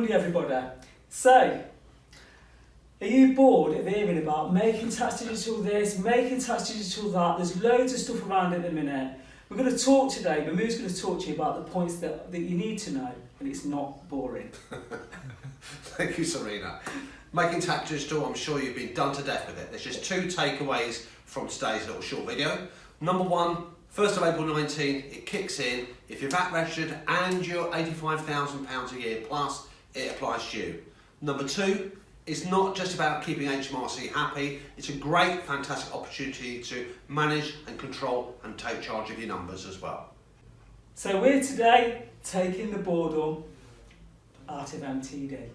Monday, everybody. So, are you bored of hearing about making tax digital this, making tax digital that? There's loads of stuff around at the minute. We're going to talk today, Mahmood's going to talk to you about the points that you need to know, and it's not boring. Thank you, Serena. Making tax digital, I'm sure you've been done to death with it. There's just two takeaways from today's little short video. Number one, 1st of April 19, it kicks in. If you're VAT registered and you're £85,000 a year plus, it applies to you. Number two, it's not just about keeping HMRC happy, it's a great, fantastic opportunity to manage and control and take charge of your numbers as well. So we're today taking the boredom out of MTD.